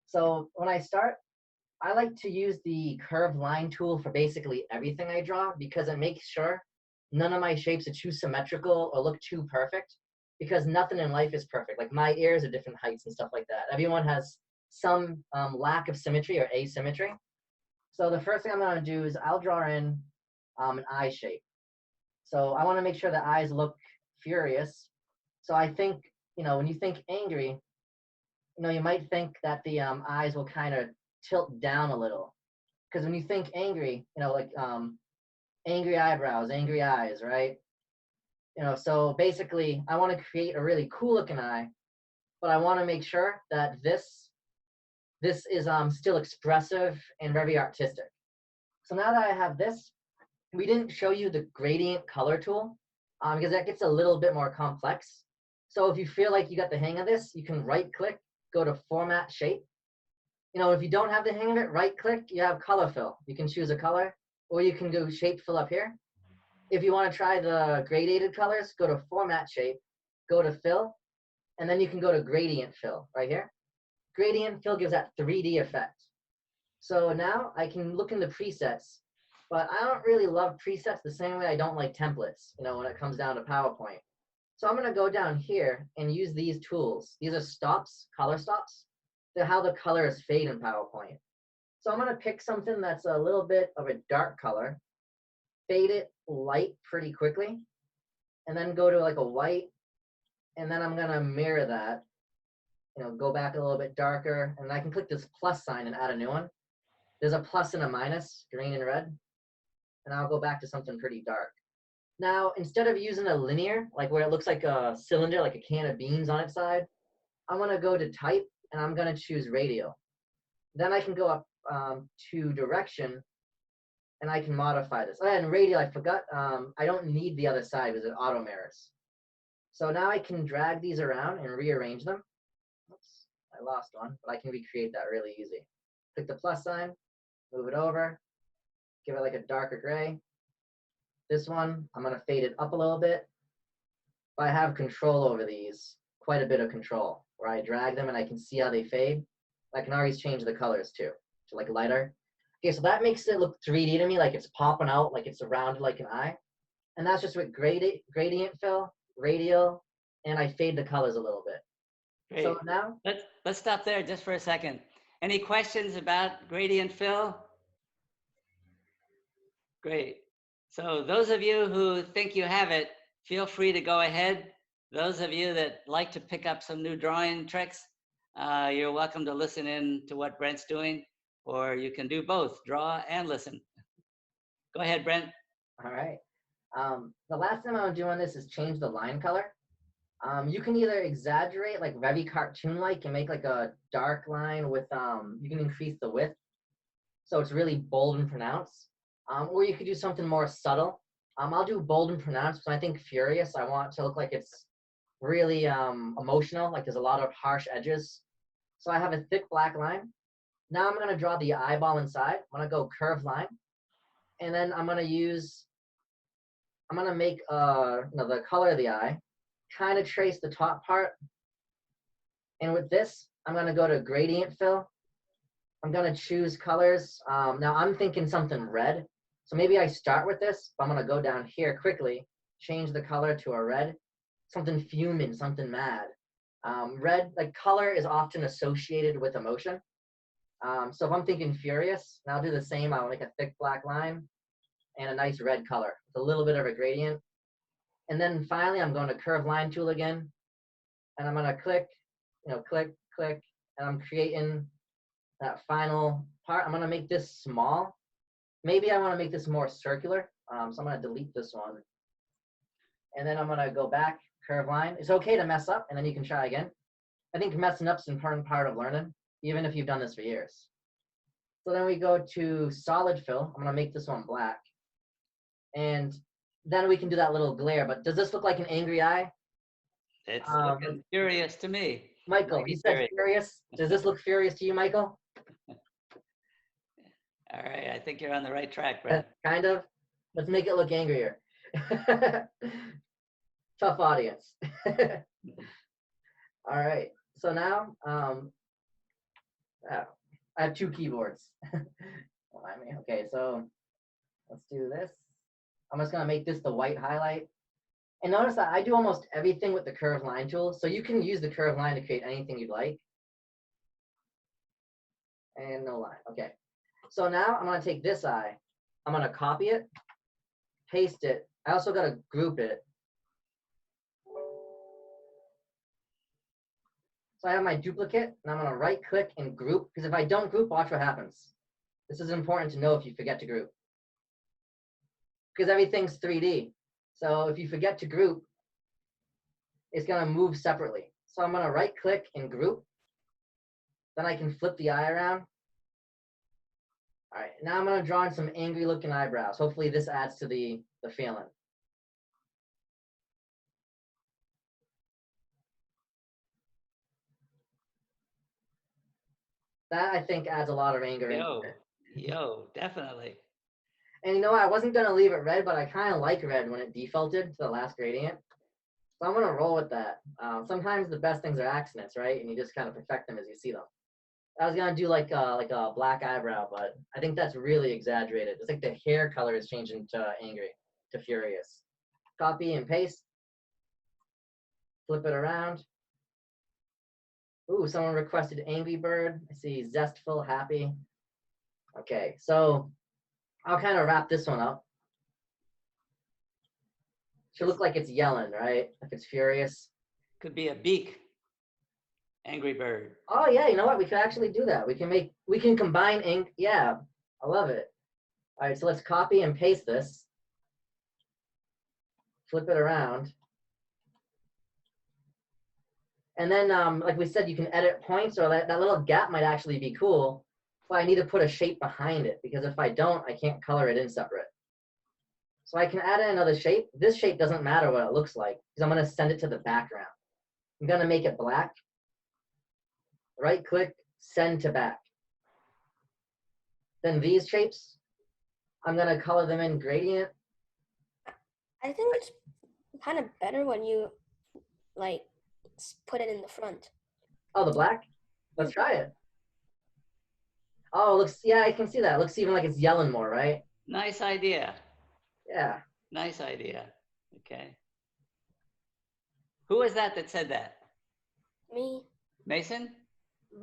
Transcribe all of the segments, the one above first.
So when I start, I like to use the curved line tool for basically everything I draw because it makes sure none of my shapes are too symmetrical or look too perfect because nothing in life is perfect. Like my ears are different heights and stuff like that. Everyone has some lack of symmetry or asymmetry. So the first thing I'm going to do is I'll draw in an eye shape. So I want to make sure the eyes look furious. So I think, when you think angry, you might think that the eyes will kind of tilt down a little. Because when you think angry, like angry eyebrows, angry eyes, right? So basically, I want to create a really cool looking eye, but I want to make sure that this is still expressive and very artistic. So now that I have this, we didn't show you the gradient color tool because that gets a little bit more complex. So if you feel like you got the hang of this, you can right click, go to Format Shape. If you don't have the hang of it, right click, you have Color Fill. You can choose a color, or you can go Shape Fill up here. If you want to try the gradated colors, go to Format Shape, go to Fill, and then you can go to Gradient Fill right here. Gradient Fill gives that 3D effect. So now I can look in the presets, but I don't really love presets the same way I don't like templates, when it comes down to PowerPoint. So I'm going to go down here and use these tools. These are stops, color stops. They're how the colors fade in PowerPoint. So I'm going to pick something that's a little bit of a dark color, fade it light pretty quickly, and then go to like a white, and then I'm going to mirror that, go back a little bit darker, and I can click this plus sign and add a new one. There's a plus and a minus, green and red, and I'll go back to something pretty dark. Now, instead of using a linear, like where it looks like a cylinder, like a can of beans on its side, I'm going to go to type, and I'm going to choose radial. Then I can go up to direction, and I can modify this. Oh, and radial, I forgot. I don't need the other side because it auto mirrors. So now I can drag these around and rearrange them. Oops, I lost one, but I can recreate that really easy. Click the plus sign, move it over, give it like a darker gray. This one, I'm going to fade it up a little bit. But I have control over these, quite a bit of control, where I drag them and I can see how they fade. I can always change the colors too, to like lighter. Okay, so that makes it look 3D to me, like it's popping out, like it's rounded like an eye. And that's just with gradient fill, radial, and I fade the colors a little bit. Great. So now, let's stop there just for a second. Any questions about gradient fill? Great. So those of you who think you have it, feel free to go ahead. Those of you that like to pick up some new drawing tricks, you're welcome to listen in to what Brent's doing, or you can do both, draw and listen. Go ahead, Brent. All right. The last thing I'm going to do on this is change the line color. You can either exaggerate, like very cartoon-like, and make like a dark line with, you can increase the width, so it's really bold and pronounced. Or you could do something more subtle. I'll do bold and pronounced because I think furious, I want it to look like it's really emotional, like there's a lot of harsh edges. So I have a thick black line. Now I'm going to draw the eyeball inside. I'm going to go curved line. And then I'm going to make the color of the eye, kind of trace the top part. And with this, I'm going to go to gradient fill. I'm going to choose colors. Now I'm thinking something red. So maybe I start with this, but I'm going to go down here quickly, change the color to a red, something fuming, something mad. Red, like color is often associated with emotion. So if I'm thinking furious, and I'll do the same. I'll make a thick black line and a nice red color with a little bit of a gradient. And then finally, I'm going to curve line tool again, and I'm going to click, click, click, and I'm creating that final part. I'm going to make this small. Maybe I want to make this more circular. So I'm going to delete this one. And then I'm going to go back, curve line. It's okay to mess up, and then you can try again. I think messing up's an important part of learning, even if you've done this for years. So then we go to solid fill. I'm going to make this one black. And then we can do that little glare. But does this look like an angry eye? It's looking furious to me. Michael, you said furious. Does this look furious to you, Michael? All right, I think you're on the right track, Brent. Kind of. Let's make it look angrier. Tough audience. All right. So now Oh, I have two keyboards. Remind me. Okay, so let's do this. I'm just gonna make this the white highlight. And notice that I do almost everything with the curved line tool. So you can use the curved line to create anything you'd like. And no line. Okay. So now I'm gonna take this eye. I'm gonna copy it, paste it. I also gotta group it. So I have my duplicate, and I'm gonna right click and group, because if I don't group, watch what happens. This is important to know if you forget to group. Because everything's 3D. So if you forget to group, it's gonna move separately. So I'm gonna right click and group. Then I can flip the eye around. All right, now I'm gonna draw in some angry looking eyebrows. Hopefully this adds to the feeling. That I think adds a lot of anger into it. Yo, definitely. And you know what? I wasn't gonna leave it red, but I kind of like red when it defaulted to the last gradient. So I'm gonna roll with that. Sometimes the best things are accidents, right? And you just kind of perfect them as you see them. I was gonna do like a black eyebrow, but I think that's really exaggerated. It's like the hair color is changing to angry, to furious. Copy and paste. Flip it around. Ooh, someone requested Angry Bird. I see zestful, happy. Okay, so I'll kind of wrap this one up. Should look like it's yelling, right? If it's furious. Could be a beak. Angry bird. Oh yeah, you know what? We can actually do that. We can combine ink. Yeah, I love it. All right, so let's copy and paste this. Flip it around. And then, like we said, you can edit points, or that little gap might actually be cool, but I need to put a shape behind it, because if I don't, I can't color it in separate. So I can add in another shape. This shape doesn't matter what it looks like, because I'm gonna send it to the background. I'm gonna make it black. Right click, send to back. Then these shapes, I'm gonna color them in gradient. I think it's kind of better when you like put it in the front. Oh, the black? Let's try it. Oh, it looks, yeah, I can see that. It looks even like it's yelling more, right? Nice idea. Yeah. Nice idea. Okay. Who was that said that? Me, Mason?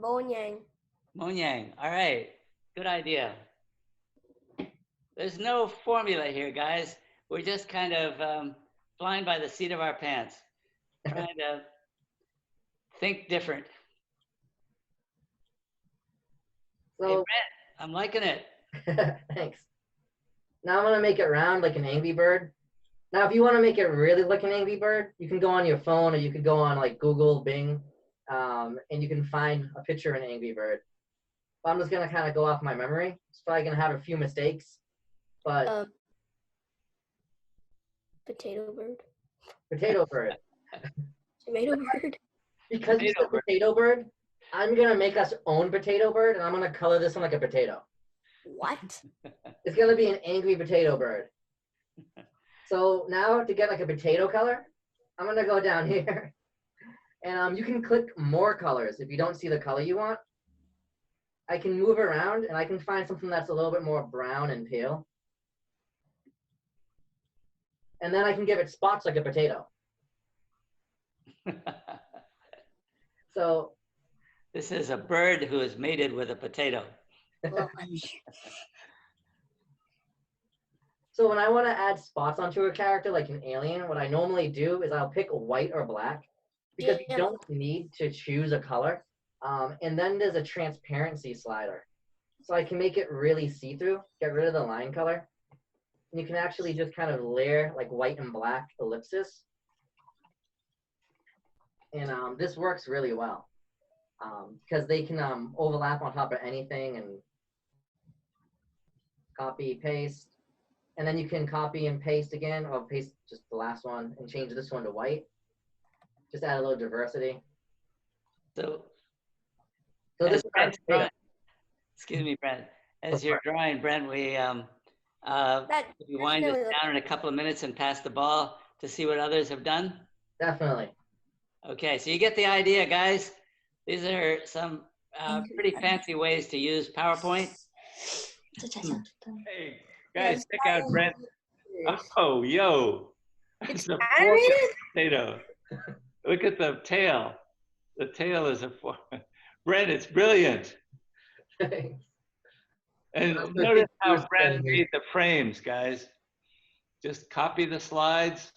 Bonyang. Monyang. All right. Good idea. There's no formula here, guys. We're just kind of flying by the seat of our pants, trying to think different. So, hey, Brent, I'm liking it. thanks. Now I'm gonna make it round like an Angry Bird. Now, if you want to make it really like an Angry Bird, you can go on your phone, or you could go on like Google, Bing, and you can find a picture of an Angry Bird. But I'm just gonna kind of go off my memory. It's probably gonna have a few mistakes, but Potato bird. potato bird. Tomato bird. Because it's a potato bird, I'm gonna make us own potato bird, and I'm gonna color this one like a potato. What? It's gonna be an angry potato bird. So now to get like a potato color, I'm gonna go down here, and you can click more colors if you don't see the color you want. I can move around, and I can find something that's a little bit more brown and pale. And then I can give it spots like a potato. So this is a bird who is mated with a potato. So when I want to add spots onto a character like an alien, what I normally do is I'll pick white or black, because you don't need to choose a color. And then there's a transparency slider. So I can make it really see-through, get rid of the line color. And you can actually just kind of layer like white and black ellipses. And this works really well, because they can overlap on top of anything, and copy, paste. And then you can copy and paste again, or paste just the last one and change this one to white. Just add a little diversity. So this is excuse me, Brent. As you're drawing, Brent, we wind this down in a couple of minutes and pass the ball to see what others have done? Definitely. Okay, so you get the idea, guys. These are some pretty fancy ways to use PowerPoint. Hey, guys, check out Brent. Oh, yo. That's a fork potato. Look at the tail. The tail is a fork. Brent, it's brilliant. And notice how Brent made the frames, guys. Just copy the slides,